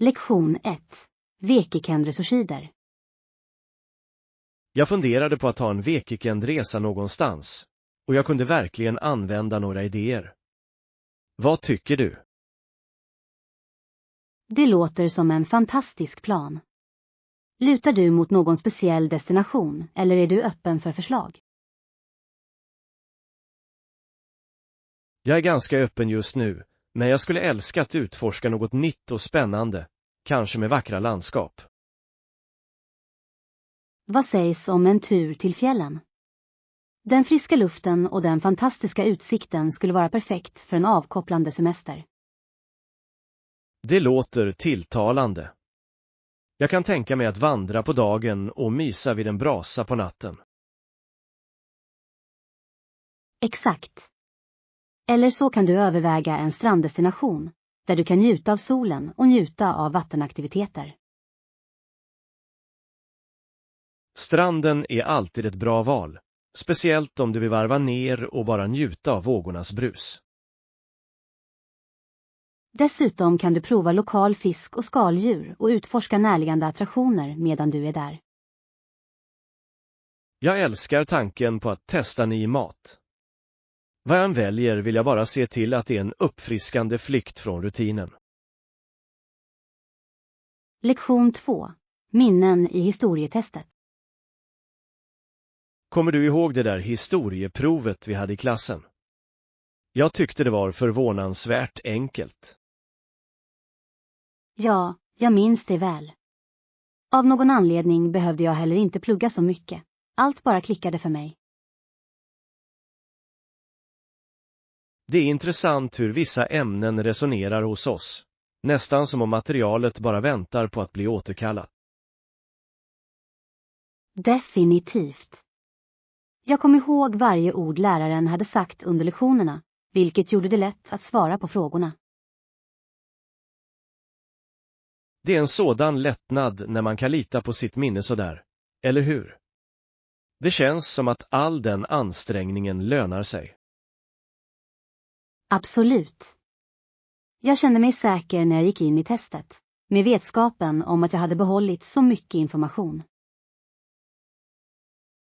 Lektion 1. Weekendresorsider. Jag funderade på att ta en weekendresa någonstans, och jag kunde verkligen använda några idéer. Vad tycker du? Det låter som en fantastisk plan. Lutar du mot någon speciell destination eller är du öppen för förslag? Jag är ganska öppen just nu, men jag skulle älska att utforska något nytt och spännande, kanske med vackra landskap. Vad sägs om en tur till fjällen? Den friska luften och den fantastiska utsikten skulle vara perfekt för en avkopplande semester. Det låter tilltalande. Jag kan tänka mig att vandra på dagen och mysa vid en brasa på natten. Exakt. Eller så kan du överväga en stranddestination där du kan njuta av solen och njuta av vattenaktiviteter. Stranden är alltid ett bra val, speciellt om du vill varva ner och bara njuta av vågornas brus. Dessutom kan du prova lokal fisk och skaldjur och utforska närliggande attraktioner medan du är där. Jag älskar tanken på att testa ny mat. Vad jag än väljer vill jag bara se till att det är en uppfriskande flykt från rutinen. Lektion 2. Minnen i historietestet. Kommer du ihåg det där historieprovet vi hade i klassen? Jag tyckte det var förvånansvärt enkelt. Ja, jag minns det väl. Av någon anledning behövde jag heller inte plugga så mycket. Allt bara klickade för mig. Det är intressant hur vissa ämnen resonerar hos oss, nästan som om materialet bara väntar på att bli återkallat. Definitivt. Jag kom ihåg varje ord läraren hade sagt under lektionerna, vilket gjorde det lätt att svara på frågorna. Det är en sådan lättnad när man kan lita på sitt minne sådär, eller hur? Det känns som att all den ansträngningen lönar sig. Absolut. Jag kände mig säker när jag gick in i testet, med vetskapen om att jag hade behållit så mycket information.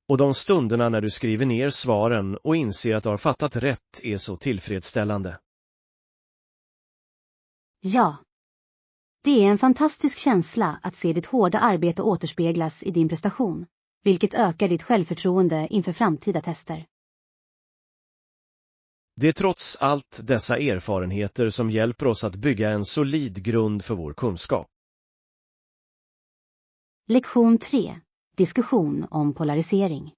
Och de stunderna när du skriver ner svaren och inser att du har fattat rätt är så tillfredsställande. Ja. Det är en fantastisk känsla att se ditt hårda arbete återspeglas i din prestation, vilket ökar ditt självförtroende inför framtida tester. Det är trots allt dessa erfarenheter som hjälper oss att bygga en solid grund för vår kunskap. Lektion 3. Diskussion om polarisering.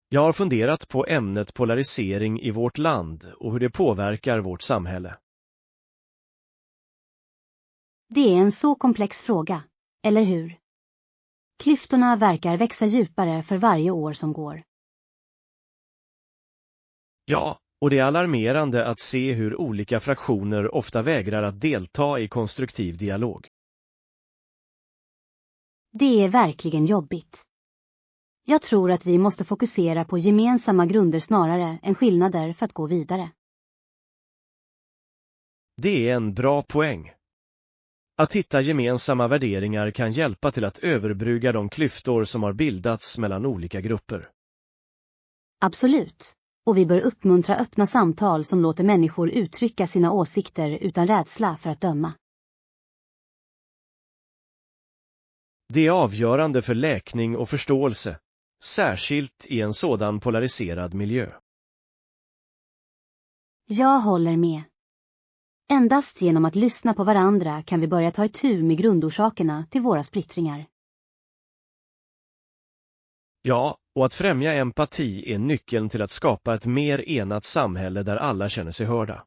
Jag har funderat på ämnet polarisering i vårt land och hur det påverkar vårt samhälle. Det är en så komplex fråga, eller hur? Klyftorna verkar växa djupare för varje år som går. Ja, och det är alarmerande att se hur olika fraktioner ofta vägrar att delta i konstruktiv dialog. Det är verkligen jobbigt. Jag tror att vi måste fokusera på gemensamma grunder snarare än skillnader för att gå vidare. Det är en bra poäng. Att hitta gemensamma värderingar kan hjälpa till att överbrygga de klyftor som har bildats mellan olika grupper. Absolut. Och vi bör uppmuntra öppna samtal som låter människor uttrycka sina åsikter utan rädsla för att döma. Det är avgörande för läkning och förståelse, särskilt i en sådan polariserad miljö. Jag håller med. Endast genom att lyssna på varandra kan vi börja ta itu med grundorsakerna till våra splittringar. Ja, och att främja empati är nyckeln till att skapa ett mer enat samhälle där alla känner sig hörda.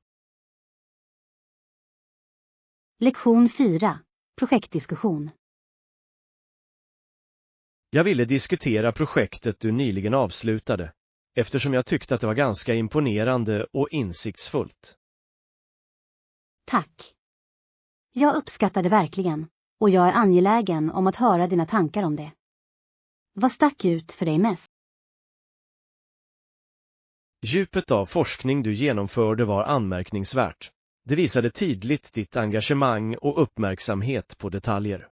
Lektion 4. Projektdiskussion. Jag ville diskutera projektet du nyligen avslutade, eftersom jag tyckte att det var ganska imponerande och insiktsfullt. Tack. Jag uppskattar det verkligen, och jag är angelägen om att höra dina tankar om det. Vad stack ut för dig mest? Djupet av forskning du genomförde var anmärkningsvärt. Det visade tydligt ditt engagemang och uppmärksamhet på detaljer.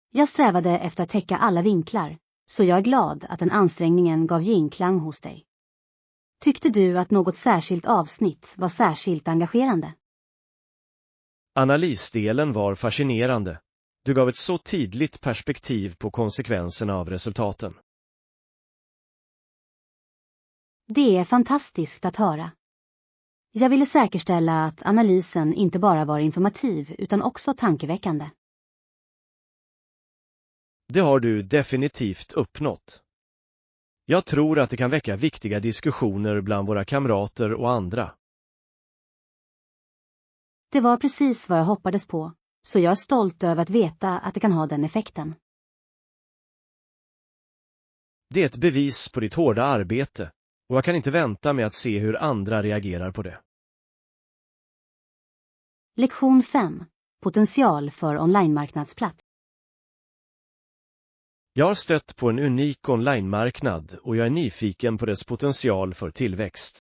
Jag strävade efter att täcka alla vinklar, så jag är glad att den ansträngningen gav genklang hos dig. Tyckte du att något särskilt avsnitt var särskilt engagerande? Analysdelen var fascinerande. Du gav ett så tydligt perspektiv på konsekvenserna av resultaten. Det är fantastiskt att höra. Jag ville säkerställa att analysen inte bara var informativ utan också tankeväckande. Det har du definitivt uppnått. Jag tror att det kan väcka viktiga diskussioner bland våra kamrater och andra. Det var precis vad jag hoppades på, så jag är stolt över att veta att det kan ha den effekten. Det är ett bevis på ditt hårda arbete, och jag kan inte vänta med att se hur andra reagerar på det. Lektion 5. Potential för online-marknadsplats. Jag har stött på en unik online-marknad och jag är nyfiken på dess potential för tillväxt.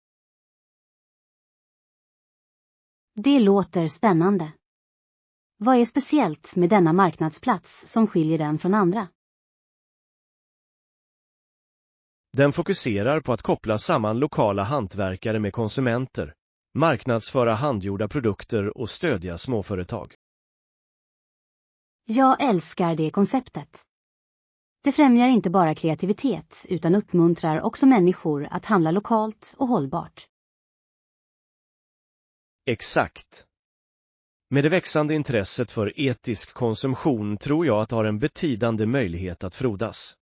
Det låter spännande. Vad är speciellt med denna marknadsplats som skiljer den från andra? Den fokuserar på att koppla samman lokala hantverkare med konsumenter, marknadsföra handgjorda produkter och stödja småföretag. Jag älskar det konceptet. Det främjar inte bara kreativitet utan uppmuntrar också människor att handla lokalt och hållbart. Exakt. Med det växande intresset för etisk konsumtion tror jag att det har en betydande möjlighet att frodas.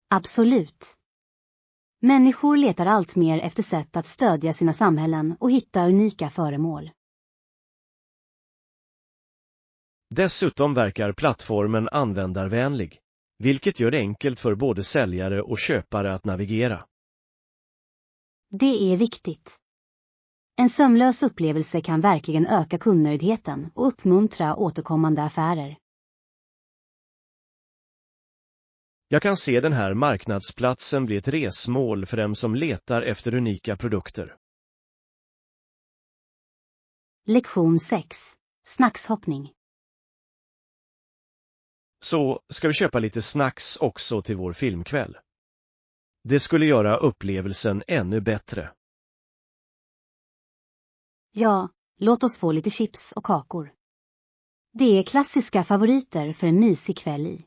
Absolut. Människor letar allt mer efter sätt att stödja sina samhällen och hitta unika föremål. Dessutom verkar plattformen användarvänlig, vilket gör det enkelt för både säljare och köpare att navigera. Det är viktigt. En sömlös upplevelse kan verkligen öka kundnöjdheten och uppmuntra återkommande affärer. Jag kan se den här marknadsplatsen bli ett resmål för dem som letar efter unika produkter. Lektion 6. Snackshoppning. Så ska vi köpa lite snacks också till vår filmkväll. Det skulle göra upplevelsen ännu bättre. Ja, låt oss få lite chips och kakor. Det är klassiska favoriter för en mysig kväll i.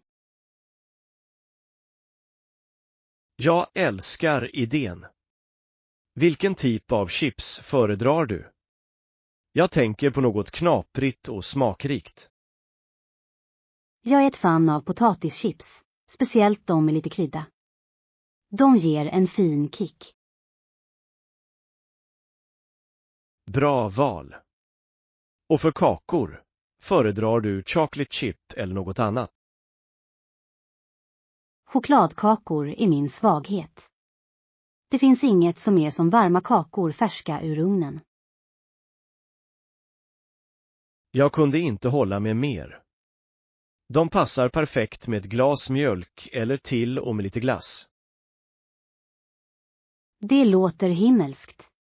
Jag älskar idén. Vilken typ av chips föredrar du? Jag tänker på något knaprigt och smakrikt. Jag är ett fan av potatischips, speciellt de med lite krydda. De ger en fin kick. Bra val. Och för kakor, föredrar du chocolate chip eller något annat? Chokladkakor är min svaghet. Det finns inget som är som varma kakor färska ur ugnen. Jag kunde inte hålla med mer. De passar perfekt med ett glas mjölk eller till och med lite glass. Det låter himmelskt.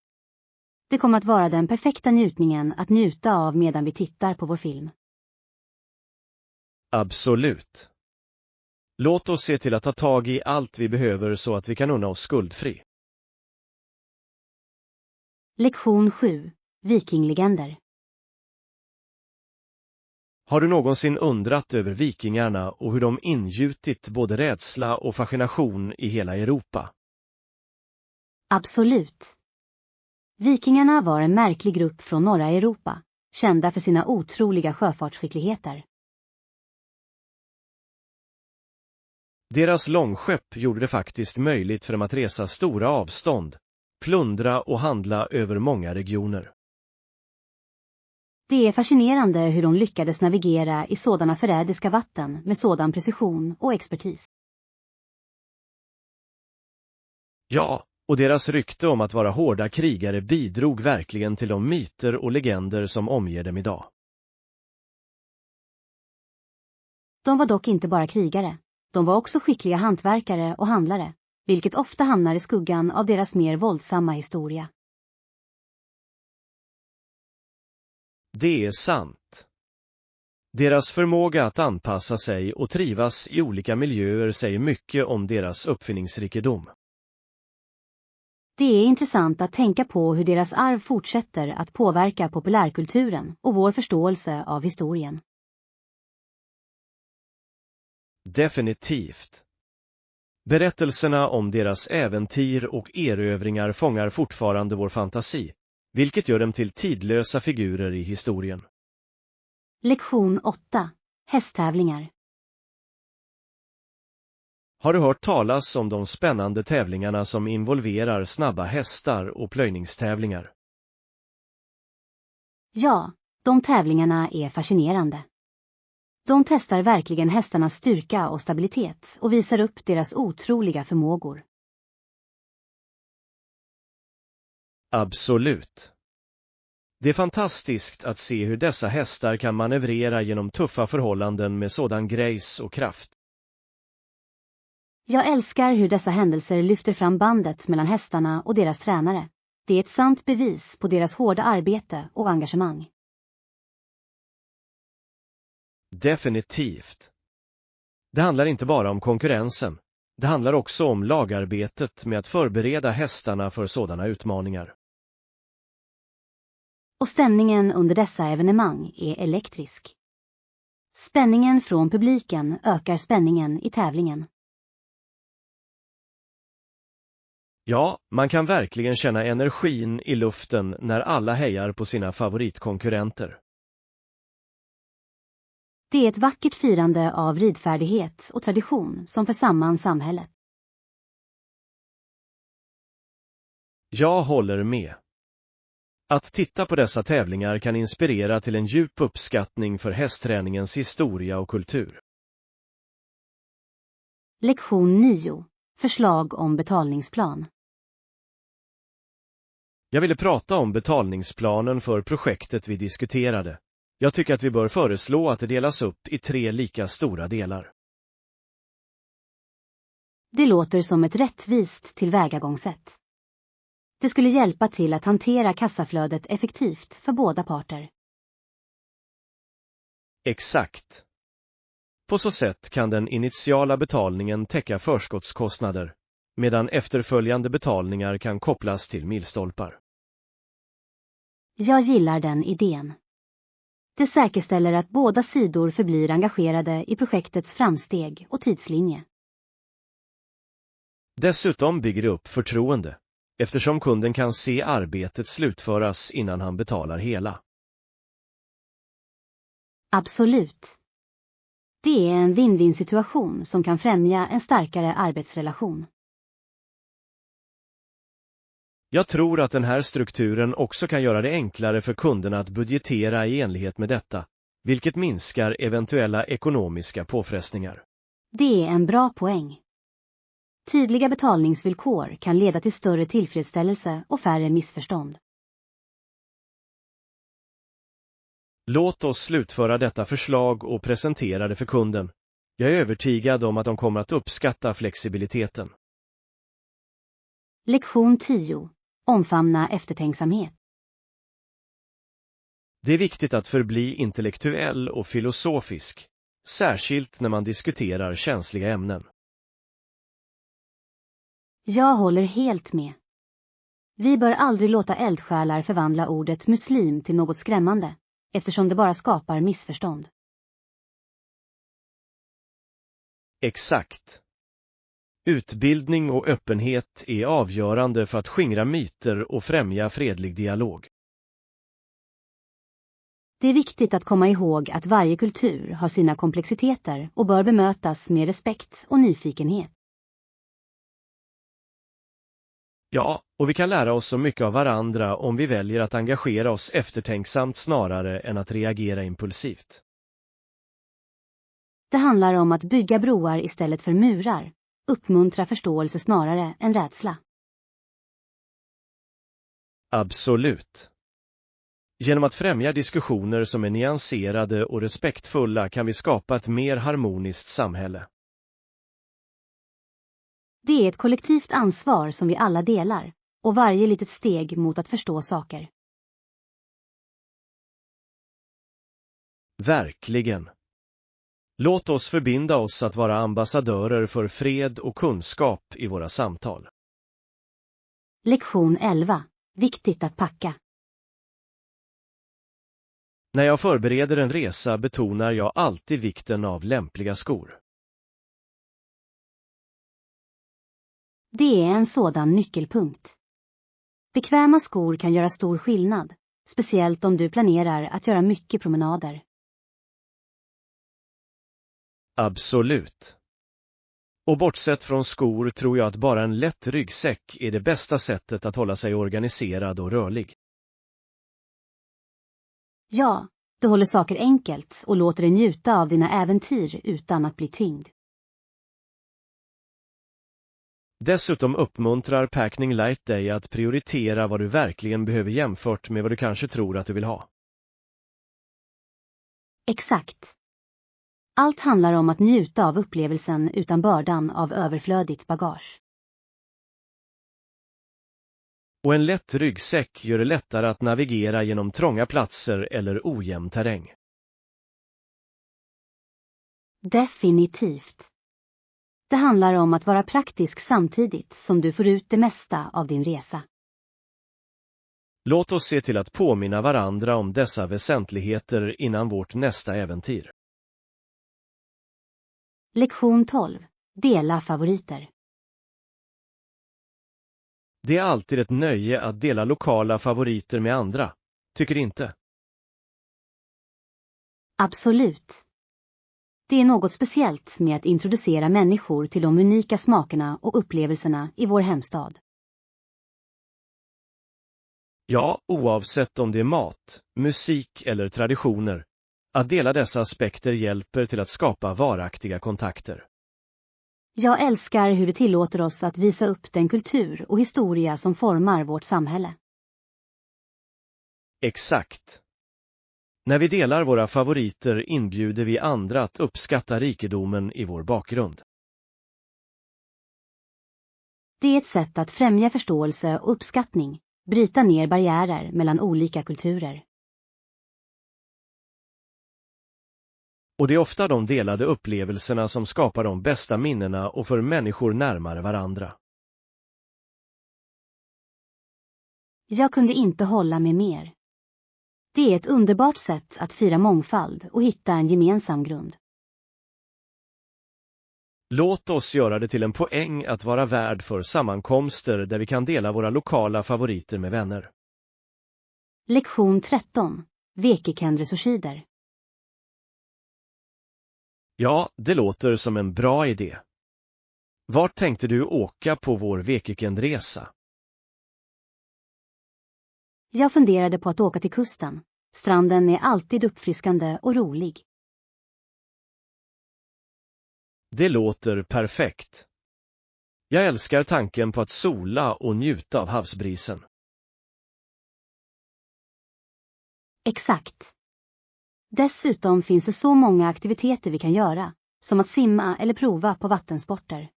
Det kommer att vara den perfekta njutningen att njuta av medan vi tittar på vår film. Absolut. Låt oss se till att ta tag i allt vi behöver så att vi kan unna oss skuldfri. Lektion 7. Vikinglegender. Har du någonsin undrat över vikingarna och hur de ingjutit både rädsla och fascination i hela Europa? Absolut. Vikingarna var en märklig grupp från norra Europa, kända för sina otroliga sjöfartsskickligheter. Deras långskepp gjorde det faktiskt möjligt för dem att resa stora avstånd, plundra och handla över många regioner. Det är fascinerande hur de lyckades navigera i sådana förrädiska vatten med sådan precision och expertis. Ja, och deras rykte om att vara hårda krigare bidrog verkligen till de myter och legender som omger dem idag. De var dock inte bara krigare, de var också skickliga hantverkare och handlare, vilket ofta hamnar i skuggan av deras mer våldsamma historia. Det är sant. Deras förmåga att anpassa sig och trivas i olika miljöer säger mycket om deras uppfinningsrikedom. Det är intressant att tänka på hur deras arv fortsätter att påverka populärkulturen och vår förståelse av historien. Definitivt. Berättelserna om deras äventyr och erövringar fångar fortfarande vår fantasi, vilket gör dem till tidlösa figurer i historien. Lektion 8. Hästtävlingar. Har du hört talas om de spännande tävlingarna som involverar snabba hästar och plöjningstävlingar? Ja, de tävlingarna är fascinerande. De testar verkligen hästarnas styrka och stabilitet och visar upp deras otroliga förmågor. Absolut. Det är fantastiskt att se hur dessa hästar kan manövrera genom tuffa förhållanden med sådan grace och kraft. Jag älskar hur dessa händelser lyfter fram bandet mellan hästarna och deras tränare. Det är ett sant bevis på deras hårda arbete och engagemang. Definitivt. Det handlar inte bara om konkurrensen. Det handlar också om lagarbetet med att förbereda hästarna för sådana utmaningar. Och stämningen under dessa evenemang är elektrisk. Spänningen från publiken ökar spänningen i tävlingen. Ja, man kan verkligen känna energin i luften när alla hejar på sina favoritkonkurrenter. Det är ett vackert firande av ridfärdighet och tradition som för samman samhället. Jag håller med. Att titta på dessa tävlingar kan inspirera till en djup uppskattning för hästträningens historia och kultur. Lektion 9. Förslag om betalningsplan. Jag ville prata om betalningsplanen för projektet vi diskuterade. Jag tycker att vi bör föreslå att det delas upp i 3 lika stora delar. Det låter som ett rättvist tillvägagångssätt. Det skulle hjälpa till att hantera kassaflödet effektivt för båda parter. Exakt. På så sätt kan den initiala betalningen täcka förskottskostnader, medan efterföljande betalningar kan kopplas till milstolpar. Jag gillar den idén. Det säkerställer att båda sidor förblir engagerade i projektets framsteg och tidslinje. Dessutom bygger det upp förtroende, eftersom kunden kan se arbetet slutföras innan han betalar hela. Absolut. Det är en win-win situation som kan främja en starkare arbetsrelation. Jag tror att den här strukturen också kan göra det enklare för kunderna att budgetera i enlighet med detta, vilket minskar eventuella ekonomiska påfrestningar. Det är en bra poäng. Tydliga betalningsvillkor kan leda till större tillfredsställelse och färre missförstånd. Låt oss slutföra detta förslag och presentera det för kunden. Jag är övertygad om att de kommer att uppskatta flexibiliteten. Lektion 10. Omfamna eftertänksamhet. Det är viktigt att förbli intellektuell och filosofisk, särskilt när man diskuterar känsliga ämnen. Jag håller helt med. Vi bör aldrig låta eldsjälar förvandla ordet muslim till något skrämmande, eftersom det bara skapar missförstånd. Exakt. Utbildning och öppenhet är avgörande för att skingra myter och främja fredlig dialog. Det är viktigt att komma ihåg att varje kultur har sina komplexiteter och bör bemötas med respekt och nyfikenhet. Ja, och vi kan lära oss så mycket av varandra om vi väljer att engagera oss eftertänksamt snarare än att reagera impulsivt. Det handlar om att bygga broar istället för murar, uppmuntra förståelse snarare än rädsla. Absolut. Genom att främja diskussioner som är nyanserade och respektfulla kan vi skapa ett mer harmoniskt samhälle. Det är ett kollektivt ansvar som vi alla delar, och varje litet steg mot att förstå saker. verkligen. Låt oss förbinda oss att vara ambassadörer för fred och kunskap i våra samtal. Lektion 11. Viktigt att packa. När jag förbereder en resa betonar jag alltid vikten av lämpliga skor. Det är en sådan nyckelpunkt. Bekväma skor kan göra stor skillnad, speciellt om du planerar att göra mycket promenader. Absolut. Och bortsett från skor tror jag att bara en lätt ryggsäck är det bästa sättet att hålla sig organiserad och rörlig. Ja, du håller saker enkelt och låter dig njuta av dina äventyr utan att bli tyngd. Dessutom uppmuntrar Packing Light dig att prioritera vad du verkligen behöver jämfört med vad du kanske tror att du vill ha. Exakt. Allt handlar om att njuta av upplevelsen utan bördan av överflödigt bagage. Och en lätt ryggsäck gör det lättare att navigera genom trånga platser eller ojämn terräng. Definitivt. Det handlar om att vara praktisk samtidigt som du får ut det mesta av din resa. Låt oss se till att påminna varandra om dessa väsentligheter innan vårt nästa äventyr. Lektion 12. Dela favoriter. Det är alltid ett nöje att dela lokala favoriter med andra, tycker inte? Absolut. Det är något speciellt med att introducera människor till de unika smakerna och upplevelserna i vår hemstad. Ja, oavsett om det är mat, musik eller traditioner, att dela dessa aspekter hjälper till att skapa varaktiga kontakter. Jag älskar hur det tillåter oss att visa upp den kultur och historia som formar vårt samhälle. Exakt. När vi delar våra favoriter inbjuder vi andra att uppskatta rikedomen i vår bakgrund. Det är ett sätt att främja förståelse och uppskattning, bryta ner barriärer mellan olika kulturer. Och det är ofta de delade upplevelserna som skapar de bästa minnena och för människor närmare varandra. Jag kunde inte hålla med mer. Det är ett underbart sätt att fira mångfald och hitta en gemensam grund. Låt oss göra det till en poäng att vara värd för sammankomster där vi kan dela våra lokala favoriter med vänner. Lektion 13. Vekikendresårskider. Ja, det låter som en bra idé. Vart tänkte du åka på vår vekikendresa? Jag funderade på att åka till kusten. Stranden är alltid uppfriskande och rolig. Det låter perfekt. Jag älskar tanken på att sola och njuta av havsbrisen. Exakt. Dessutom finns det så många aktiviteter vi kan göra, som att simma eller prova på vattensporter.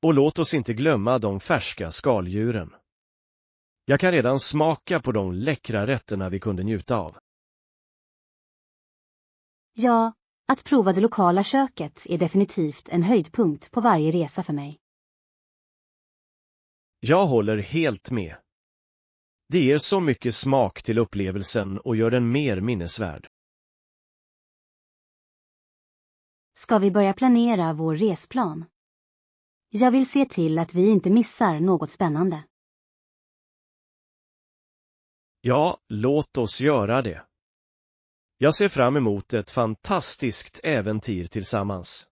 Och låt oss inte glömma de färska skaldjuren. Jag kan redan smaka på de läckra rätterna vi kunde njuta av. Ja, att prova det lokala köket är definitivt en höjdpunkt på varje resa för mig. Jag håller helt med. Det ger så mycket smak till upplevelsen och gör den mer minnesvärd. Ska vi börja planera vår resplan? Jag vill se till att vi inte missar något spännande. Ja, låt oss göra det. Jag ser fram emot ett fantastiskt äventyr tillsammans.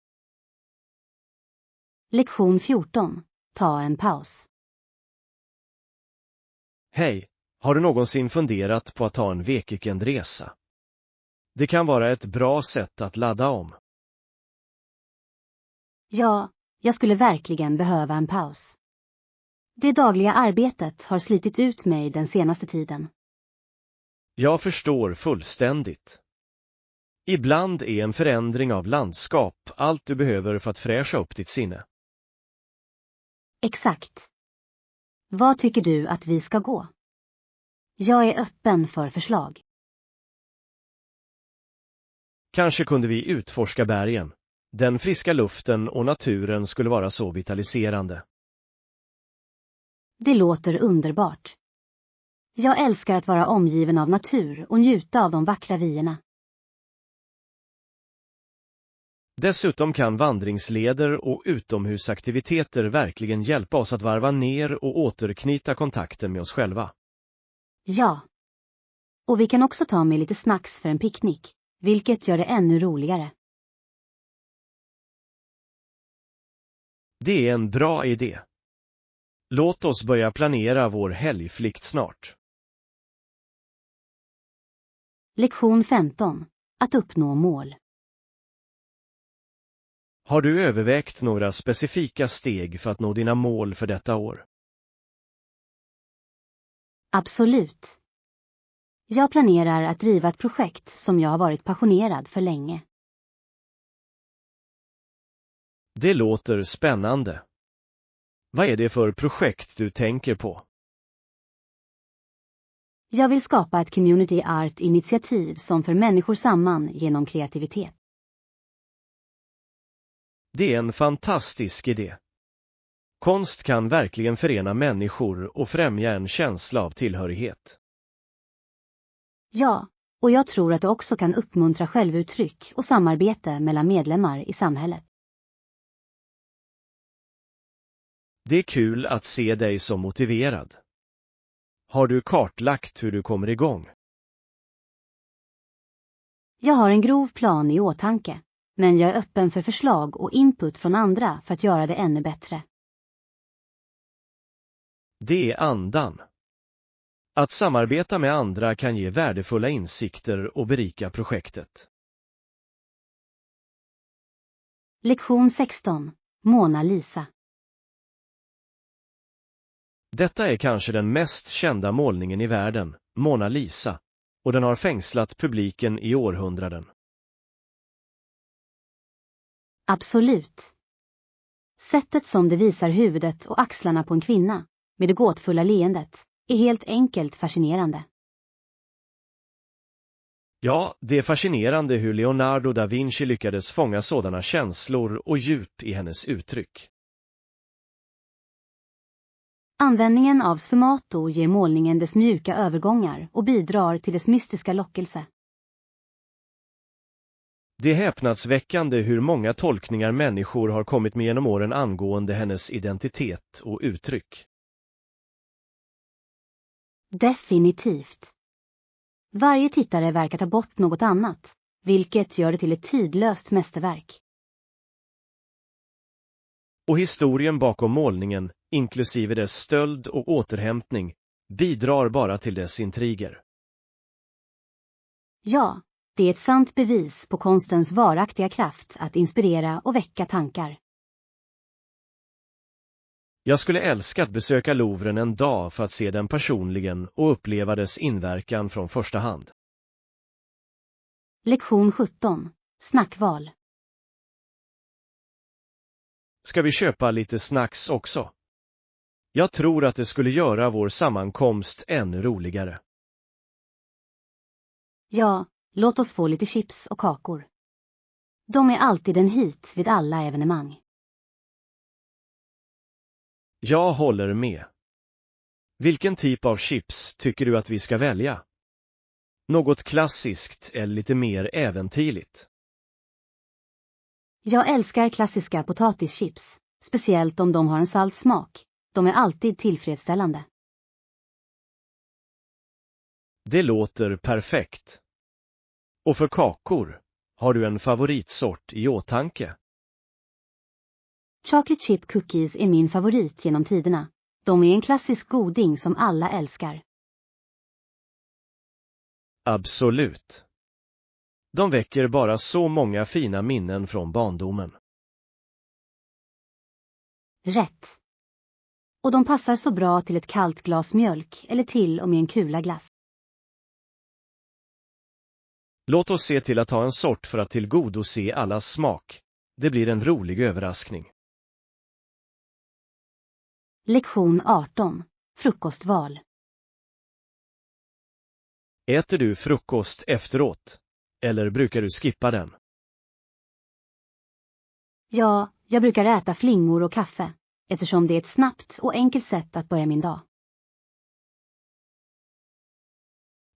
Lektion 14. Ta en paus. Hej, har du någonsin funderat på att ta en vekikendresa? Det kan vara ett bra sätt att ladda om. Ja, jag skulle verkligen behöva en paus. Det dagliga arbetet har slitit ut mig den senaste tiden. Jag förstår fullständigt. Ibland är en förändring av landskap allt du behöver för att fräscha upp ditt sinne. Exakt. Vad tycker du att vi ska gå? Jag är öppen för förslag. Kanske kunde vi utforska bergen. Den friska luften och naturen skulle vara så vitaliserande. Det låter underbart. Jag älskar att vara omgiven av natur och njuta av de vackra vyerna. Dessutom kan vandringsleder och utomhusaktiviteter verkligen hjälpa oss att varva ner och återknyta kontakten med oss själva. Ja. Och vi kan också ta med lite snacks för en picknick, vilket gör det ännu roligare. Det är en bra idé. Låt oss börja planera vår helgflykt snart. Lektion 15. Att uppnå mål. Har du övervägt några specifika steg för att nå dina mål för detta år? Absolut. Jag planerar att driva ett projekt som jag har varit passionerad för länge. Det låter spännande. Vad är det för projekt du tänker på? Jag vill skapa ett community art-initiativ som för människor samman genom kreativitet. Det är en fantastisk idé. Konst kan verkligen förena människor och främja en känsla av tillhörighet. Ja, och jag tror att det också kan uppmuntra självuttryck och samarbete mellan medlemmar i samhället. Det är kul att se dig så motiverad. Har du kartlagt hur du kommer igång? Jag har en grov plan i åtanke, men jag är öppen för förslag och input från andra för att göra det ännu bättre. Det är andan. Att samarbeta med andra kan ge värdefulla insikter och berika projektet. Lektion 16. Mona Lisa. Detta är kanske den mest kända målningen i världen, Mona Lisa, och den har fängslat publiken i århundraden. Absolut. Sättet som det visar huvudet och axlarna på en kvinna, med det gåtfulla leendet, är helt enkelt fascinerande. Ja, det är fascinerande hur Leonardo da Vinci lyckades fånga sådana känslor och djup i hennes uttryck. Användningen av sfumato ger målningen dess mjuka övergångar och bidrar till dess mystiska lockelse. Det är häpnadsväckande hur många tolkningar människor har kommit med genom åren angående hennes identitet och uttryck. Definitivt. Varje tittare verkar ta bort något annat, vilket gör det till ett tidlöst mästerverk. Och historien bakom målningen, inklusive dess stöld och återhämtning, bidrar bara till dess intriger. Ja, det är ett sant bevis på konstens varaktiga kraft att inspirera och väcka tankar. Jag skulle älska att besöka Louvren en dag för att se den personligen och uppleva dess inverkan från första hand. Lektion 17. Snackval. Ska vi köpa lite snacks också? Jag tror att det skulle göra vår sammankomst ännu roligare. Ja, låt oss få lite chips och kakor. De är alltid en hit vid alla evenemang. Jag håller med. Vilken typ av chips tycker du att vi ska välja? Något klassiskt eller lite mer äventyrligt? Jag älskar klassiska potatischips, speciellt om de har en salt smak. De är alltid tillfredsställande. Det låter perfekt. Och för kakor, har du en favoritsort i åtanke? Chocolate chip cookies är min favorit genom tiderna. De är en klassisk goding som alla älskar. Absolut. De väcker bara så många fina minnen från barndomen. Rätt. Och de passar så bra till ett kallt glas mjölk eller till och med en kula glass. Låt oss se till att ha en sort för att tillgodose allas smak. Det blir en rolig överraskning. Lektion 18. Frukostval. Äter du frukost efteråt? Eller brukar du skippa den? Ja, jag brukar äta flingor och kaffe, eftersom det är ett snabbt och enkelt sätt att börja min dag.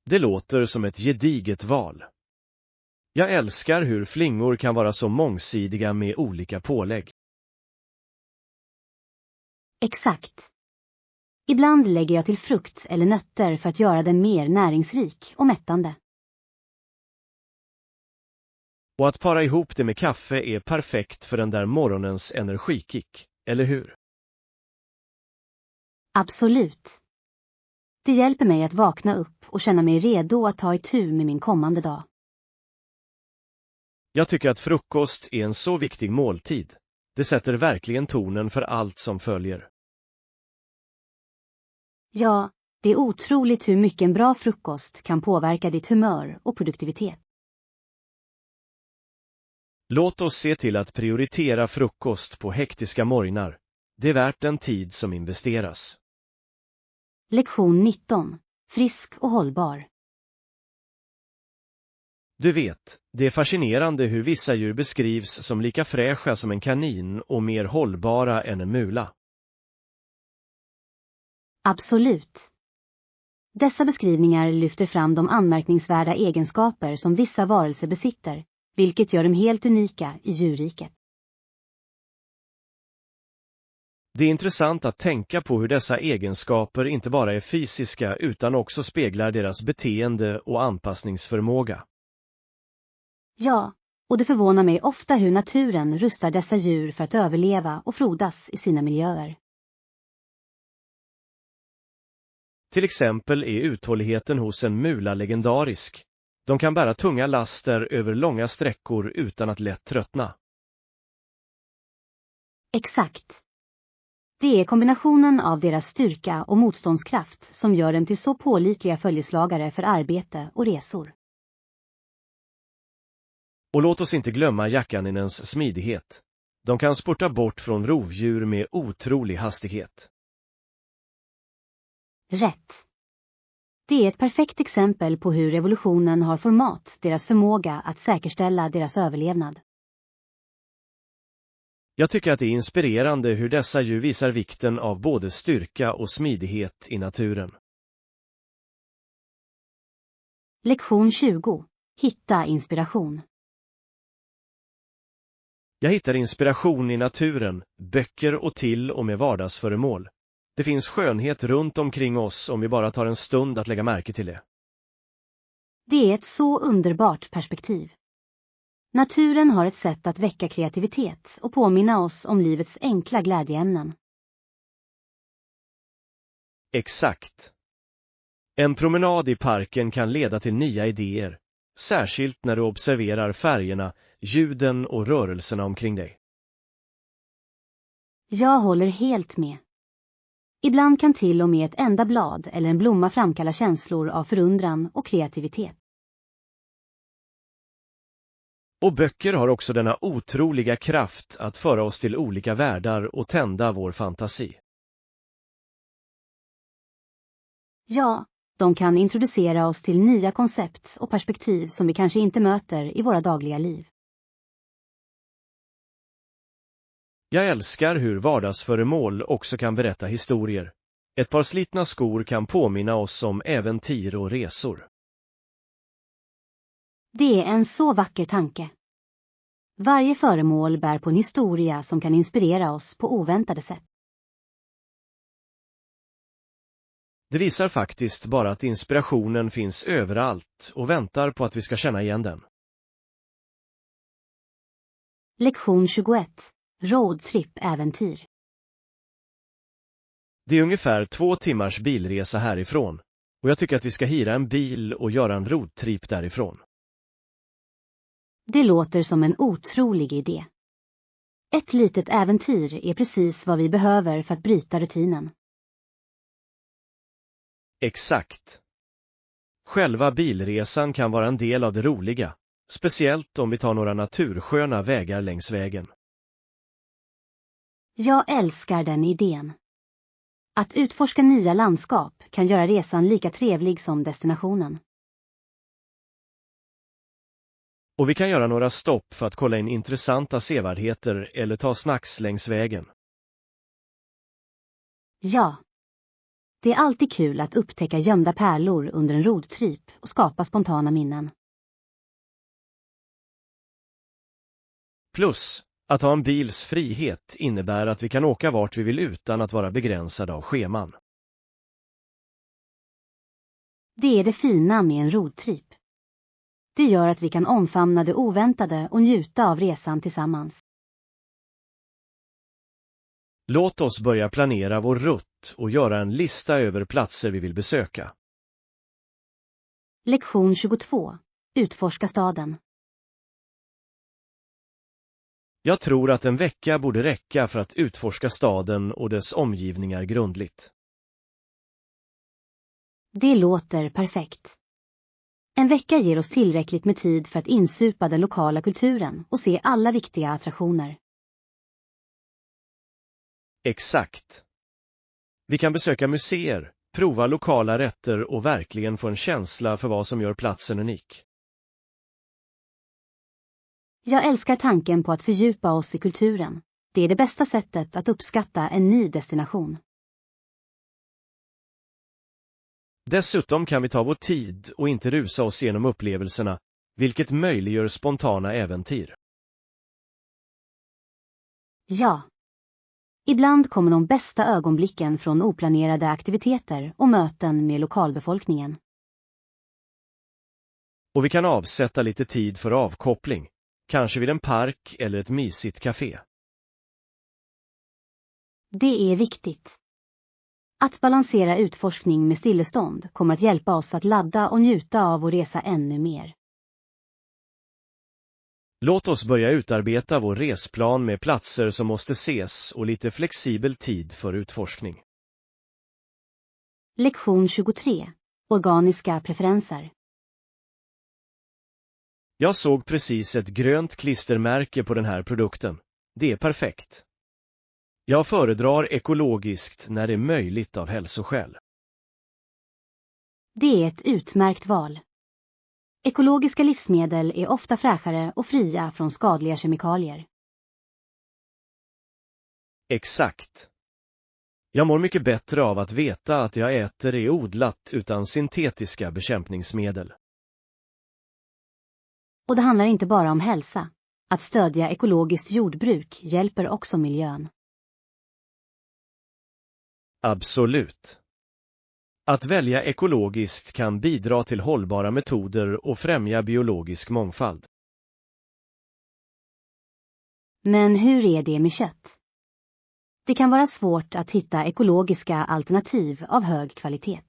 Det låter som ett gediget val. Jag älskar hur flingor kan vara så mångsidiga med olika pålägg. Exakt. Ibland lägger jag till frukt eller nötter för att göra den mer näringsrik och mättande. Och att para ihop det med kaffe är perfekt för den där morgonens energikick, eller hur? Absolut. Det hjälper mig att vakna upp och känna mig redo att ta itu med min kommande dag. Jag tycker att frukost är en så viktig måltid. Det sätter verkligen tonen för allt som följer. Ja, det är otroligt hur mycket en bra frukost kan påverka ditt humör och produktivitet. Låt oss se till att prioritera frukost på hektiska morgnar. Det är värt den tid som investeras. Lektion 19. Frisk och hållbar. Du vet, det är fascinerande hur vissa djur beskrivs som lika fräscha som en kanin och mer hållbara än en mula. Absolut. Dessa beskrivningar lyfter fram de anmärkningsvärda egenskaper som vissa varelser besitter, vilket gör dem helt unika i djurriket. Det är intressant att tänka på hur dessa egenskaper inte bara är fysiska utan också speglar deras beteende och anpassningsförmåga. Ja, och det förvånar mig ofta hur naturen rustar dessa djur för att överleva och frodas i sina miljöer. Till exempel är uthålligheten hos en mula legendarisk. De kan bära tunga laster över långa sträckor utan att lätt tröttna. Exakt. Det är kombinationen av deras styrka och motståndskraft som gör dem till så pålitliga följeslagare för arbete och resor. Och låt oss inte glömma jackaninens smidighet. De kan spurta bort från rovdjur med otrolig hastighet. Rätt. Det är ett perfekt exempel på hur evolutionen har format deras förmåga att säkerställa deras överlevnad. Jag tycker att det är inspirerande hur dessa djur visar vikten av både styrka och smidighet i naturen. Lektion 20. Hitta inspiration. Jag hittar inspiration i naturen, böcker och till och med vardagsföremål. Det finns skönhet runt omkring oss om vi bara tar en stund att lägga märke till det. Det är ett så underbart perspektiv. Naturen har ett sätt att väcka kreativitet och påminna oss om livets enkla glädjeämnen. Exakt. En promenad i parken kan leda till nya idéer, särskilt när du observerar färgerna, ljuden och rörelserna omkring dig. Jag håller helt med. Ibland kan till och med ett enda blad eller en blomma framkalla känslor av förundran och kreativitet. Och böcker har också denna otroliga kraft att föra oss till olika världar och tända vår fantasi. Ja, de kan introducera oss till nya koncept och perspektiv som vi kanske inte möter i våra dagliga liv. Jag älskar hur vardagsföremål också kan berätta historier. Ett par slitna skor kan påminna oss om äventyr och resor. Det är en så vacker tanke. Varje föremål bär på en historia som kan inspirera oss på oväntade sätt. Det visar faktiskt bara att inspirationen finns överallt och väntar på att vi ska känna igen den. Lektion 21. Roadtrip-äventyr. Det är ungefär 2 timmars bilresa härifrån och jag tycker att vi ska hyra en bil och göra en roadtrip därifrån. Det låter som en otrolig idé. Ett litet äventyr är precis vad vi behöver för att bryta rutinen. Exakt. Själva bilresan kan vara en del av det roliga, speciellt om vi tar några natursköna vägar längs vägen. Jag älskar den idén. Att utforska nya landskap kan göra resan lika trevlig som destinationen. Och vi kan göra några stopp för att kolla in intressanta sevärdheter eller ta snacks längs vägen. Ja. Det är alltid kul att upptäcka gömda pärlor under en roadtrip och skapa spontana minnen. Plus, att ha en bils frihet innebär att vi kan åka vart vi vill utan att vara begränsade av scheman. Det är det fina med en roadtrip. Det gör att vi kan omfamna det oväntade och njuta av resan tillsammans. Låt oss börja planera vår rutt och göra en lista över platser vi vill besöka. Lektion 22. Utforska staden. Jag tror att en vecka borde räcka för att utforska staden och dess omgivningar grundligt. Det låter perfekt. En vecka ger oss tillräckligt med tid för att insupa den lokala kulturen och se alla viktiga attraktioner. Exakt. Vi kan besöka museer, prova lokala rätter och verkligen få en känsla för vad som gör platsen unik. Jag älskar tanken på att fördjupa oss i kulturen. Det är det bästa sättet att uppskatta en ny destination. Dessutom kan vi ta vår tid och inte rusa oss genom upplevelserna, vilket möjliggör spontana äventyr. Ja. Ibland kommer de bästa ögonblicken från oplanerade aktiviteter och möten med lokalbefolkningen. Och vi kan avsätta lite tid för avkoppling, kanske vid en park eller ett mysigt café. Det är viktigt. Att balansera utforskning med stillestånd kommer att hjälpa oss att ladda och njuta av vår resa ännu mer. Låt oss börja utarbeta vår resplan med platser som måste ses och lite flexibel tid för utforskning. Lektion 23. Organiska preferenser. Jag såg precis ett grönt klistermärke på den här produkten. Det är perfekt. Jag föredrar ekologiskt när det är möjligt av hälsoskäl. Det är ett utmärkt val. Ekologiska livsmedel är ofta fräschare och fria från skadliga kemikalier. Exakt. Jag mår mycket bättre av att veta att det jag äter är odlat utan syntetiska bekämpningsmedel. Och det handlar inte bara om hälsa. Att stödja ekologiskt jordbruk hjälper också miljön. Absolut. Att välja ekologiskt kan bidra till hållbara metoder och främja biologisk mångfald. Men hur är det med kött? Det kan vara svårt att hitta ekologiska alternativ av hög kvalitet.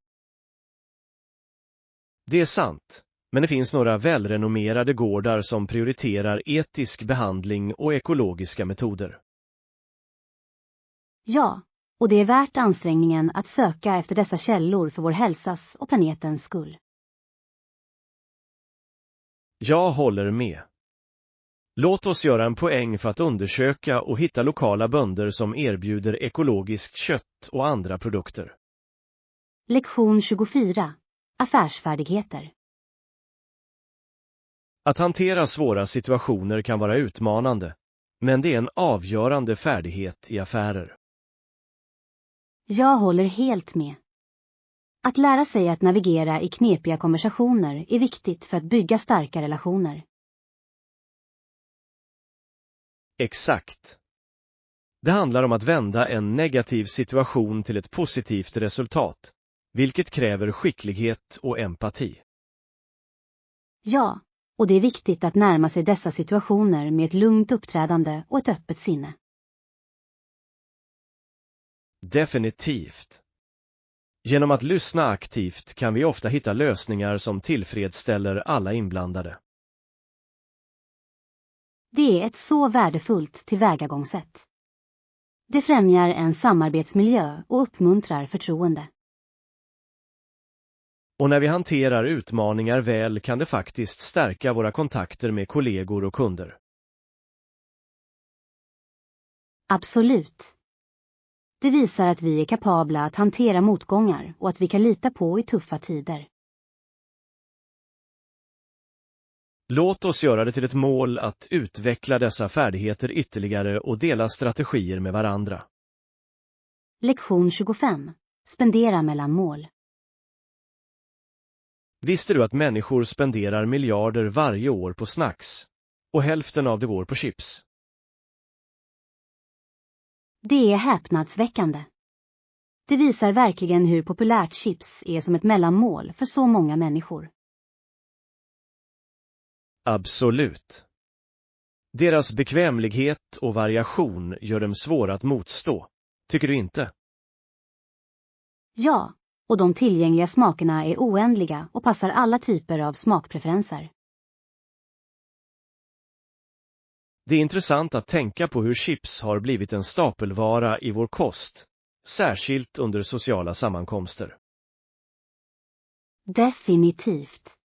Det är sant, men det finns några välrenommerade gårdar som prioriterar etisk behandling och ekologiska metoder. Ja, och det är värt ansträngningen att söka efter dessa källor för vår hälsas och planetens skull. Jag håller med. Låt oss göra en poäng för att undersöka och hitta lokala bönder som erbjuder ekologiskt kött och andra produkter. Lektion 24. Affärsfärdigheter. Att hantera svåra situationer kan vara utmanande, men det är en avgörande färdighet i affärer. Jag håller helt med. Att lära sig att navigera i knepiga konversationer är viktigt för att bygga starka relationer. Exakt. Det handlar om att vända en negativ situation till ett positivt resultat, vilket kräver skicklighet och empati. Ja, och det är viktigt att närma sig dessa situationer med ett lugnt uppträdande och ett öppet sinne. Definitivt. Genom att lyssna aktivt kan vi ofta hitta lösningar som tillfredsställer alla inblandade. Det är ett så värdefullt tillvägagångssätt. Det främjar en samarbetsmiljö och uppmuntrar förtroende. Och när vi hanterar utmaningar väl kan det faktiskt stärka våra kontakter med kollegor och kunder. Absolut. Det visar att vi är kapabla att hantera motgångar och att vi kan lita på i tuffa tider. Låt oss göra det till ett mål att utveckla dessa färdigheter ytterligare och dela strategier med varandra. Lektion 25. Spendera mellan mål. Visste du att människor spenderar miljarder varje år på snacks? Och hälften av det går på chips. Det är häpnadsväckande. Det visar verkligen hur populärt chips är som ett mellanmål för så många människor. Absolut. Deras bekvämlighet och variation gör dem svåra att motstå. Tycker du inte? Ja, och de tillgängliga smakerna är oändliga och passar alla typer av smakpreferenser. Det är intressant att tänka på hur chips har blivit en stapelvara i vår kost, särskilt under sociala sammankomster. Definitivt.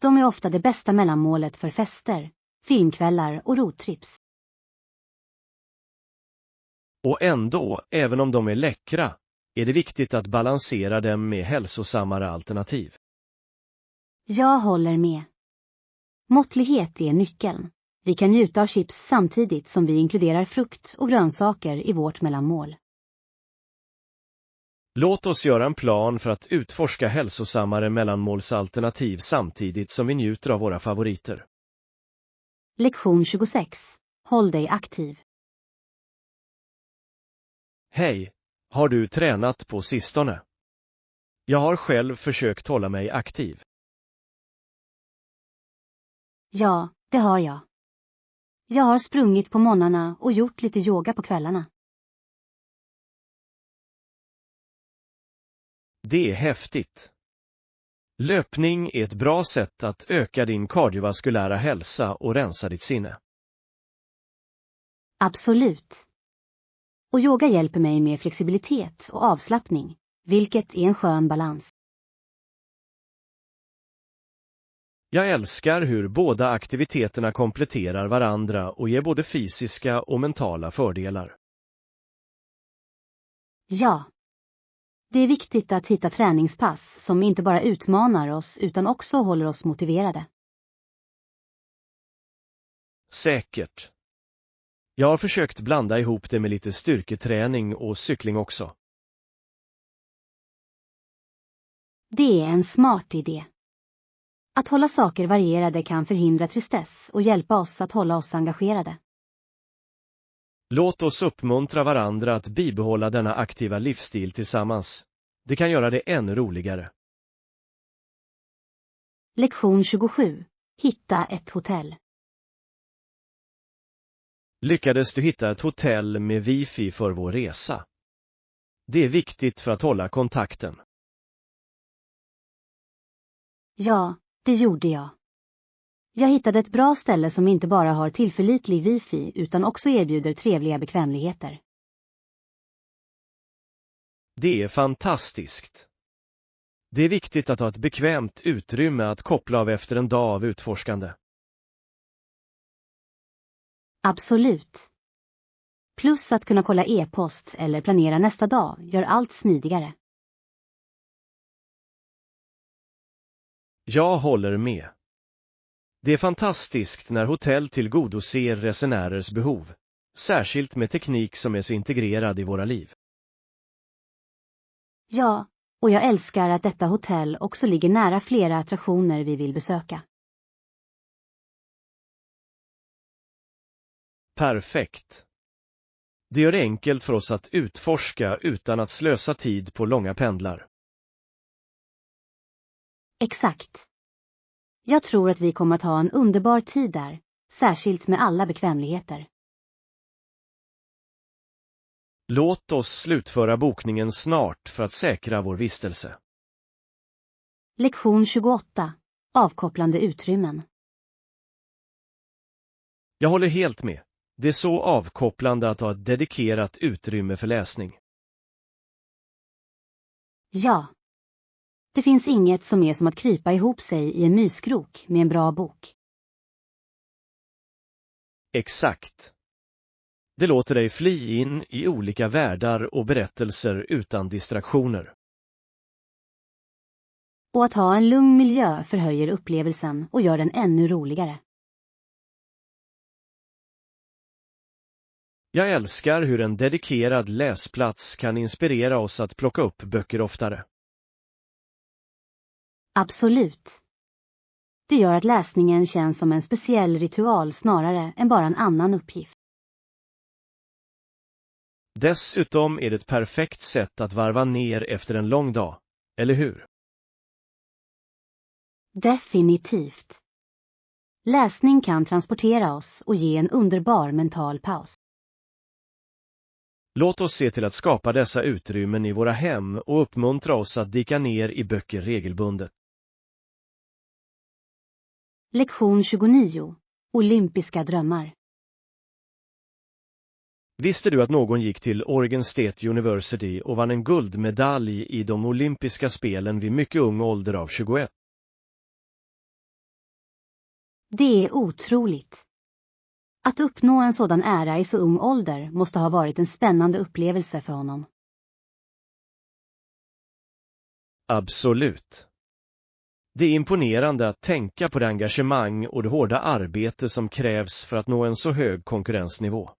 De är ofta det bästa mellanmålet för fester, filmkvällar och roadtrips. Och ändå, även om de är läckra, är det viktigt att balansera dem med hälsosammare alternativ. Jag håller med. Måttlighet är nyckeln. Vi kan njuta av chips samtidigt som vi inkluderar frukt och grönsaker i vårt mellanmål. Låt oss göra en plan för att utforska hälsosammare mellanmålsalternativ samtidigt som vi njuter av våra favoriter. Lektion 26. Håll dig aktiv. Hej, har du tränat på sistone? Jag har själv försökt hålla mig aktiv. Ja, det har jag. Jag har sprungit på morgnarna och gjort lite yoga på kvällarna. Det är häftigt. Löpning är ett bra sätt att öka din kardiovaskulära hälsa och rensa ditt sinne. Absolut. Och yoga hjälper mig med flexibilitet och avslappning, vilket är en skön balans. Jag älskar hur båda aktiviteterna kompletterar varandra och ger både fysiska och mentala fördelar. Ja. Det är viktigt att hitta träningspass som inte bara utmanar oss utan också håller oss motiverade. Säkert. Jag har försökt blanda ihop det med lite styrketräning och cykling också. Det är en smart idé. Att hålla saker varierade kan förhindra tristess och hjälpa oss att hålla oss engagerade. Låt oss uppmuntra varandra att bibehålla denna aktiva livsstil tillsammans. Det kan göra det ännu roligare. Lektion 27. Hitta ett hotell. Lyckades du hitta ett hotell med wifi för vår resa? Det är viktigt för att hålla kontakten. Ja, det gjorde jag. Jag hittade ett bra ställe som inte bara har tillförlitlig wifi utan också erbjuder trevliga bekvämligheter. Det är fantastiskt. Det är viktigt att ha ett bekvämt utrymme att koppla av efter en dag av utforskande. Absolut. Plus att kunna kolla e-post eller planera nästa dag gör allt smidigare. Jag håller med. Det är fantastiskt när hotell tillgodoser resenärers behov, särskilt med teknik som är så integrerad i våra liv. Ja, och jag älskar att detta hotell också ligger nära flera attraktioner vi vill besöka. Perfekt. Det gör det enkelt för oss att utforska utan att slösa tid på långa pendlar. Exakt. Jag tror att vi kommer att ha en underbar tid där, särskilt med alla bekvämligheter. Låt oss slutföra bokningen snart för att säkra vår vistelse. Lektion 28. Avkopplande utrymmen. Jag håller helt med. Det är så avkopplande att ha ett dedikerat utrymme för läsning. Ja. Det finns inget som är som att krypa ihop sig i en myskrok med en bra bok. Exakt. Det låter dig fly in i olika världar och berättelser utan distraktioner. Och att ha en lugn miljö förhöjer upplevelsen och gör den ännu roligare. Jag älskar hur en dedikerad läsplats kan inspirera oss att plocka upp böcker oftare. Absolut. Det gör att läsningen känns som en speciell ritual snarare än bara en annan uppgift. Dessutom är det ett perfekt sätt att varva ner efter en lång dag, eller hur? Definitivt. Läsning kan transportera oss och ge en underbar mental paus. Låt oss se till att skapa dessa utrymmen i våra hem och uppmuntra oss att dyka ner i böcker regelbundet. Lektion 29. Olympiska drömmar. Visste du att någon gick till Oregon State University och vann en guldmedalj i de olympiska spelen vid mycket ung ålder av 21? Det är otroligt. Att uppnå en sådan ära i så ung ålder måste ha varit en spännande upplevelse för honom. Absolut. Det är imponerande att tänka på det engagemang och det hårda arbete som krävs för att nå en så hög konkurrensnivå.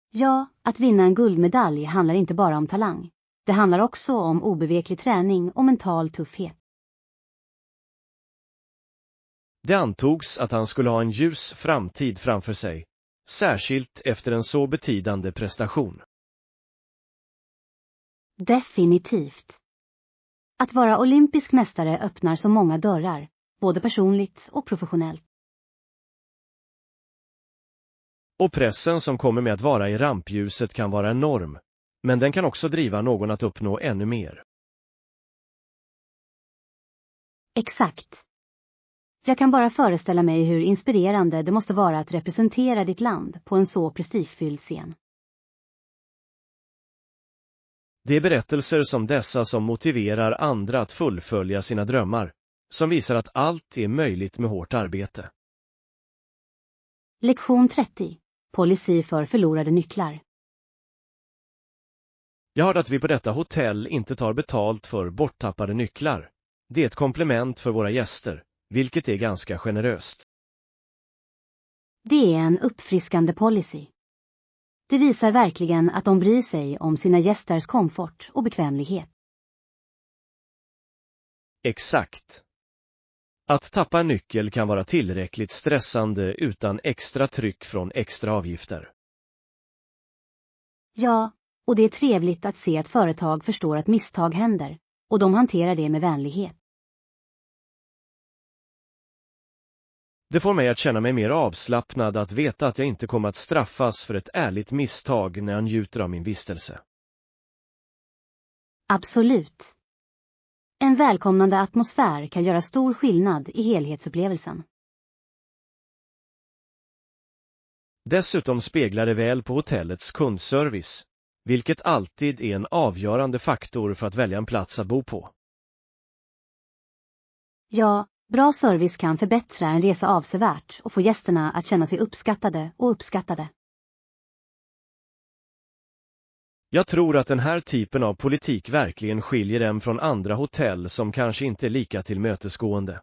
Ja, att vinna en guldmedalj handlar inte bara om talang. Det handlar också om obeveklig träning och mental tuffhet. Det antogs att han skulle ha en ljus framtid framför sig, särskilt efter en så betydande prestation. Definitivt. Att vara olympisk mästare öppnar så många dörrar, både personligt och professionellt. Och pressen som kommer med att vara i rampljuset kan vara enorm, men den kan också driva någon att uppnå ännu mer. Exakt. Jag kan bara föreställa mig hur inspirerande det måste vara att representera ditt land på en så prestigefylld scen. Det är berättelser som dessa som motiverar andra att fullfölja sina drömmar, som visar att allt är möjligt med hårt arbete. Lektion 30. Policy för förlorade nycklar. Jag hörde att vi på detta hotell inte tar betalt för borttappade nycklar. Det är ett komplement för våra gäster, vilket är ganska generöst. Det är en uppfriskande policy. Det visar verkligen att de bryr sig om sina gästers komfort och bekvämlighet. Exakt. Att tappa en nyckel kan vara tillräckligt stressande utan extra tryck från extra avgifter. Ja, och det är trevligt att se att företag förstår att misstag händer och de hanterar det med vänlighet. Det får mig att känna mig mer avslappnad att veta att jag inte kommer att straffas för ett ärligt misstag när jag njuter av min vistelse. Absolut. En välkomnande atmosfär kan göra stor skillnad i helhetsupplevelsen. Dessutom speglar det väl på hotellets kundservice, vilket alltid är en avgörande faktor för att välja en plats att bo på. Ja, bra service kan förbättra en resa avsevärt och få gästerna att känna sig uppskattade och uppskattade. Jag tror att den här typen av politik verkligen skiljer dem från andra hotell som kanske inte är lika tillmötesgående.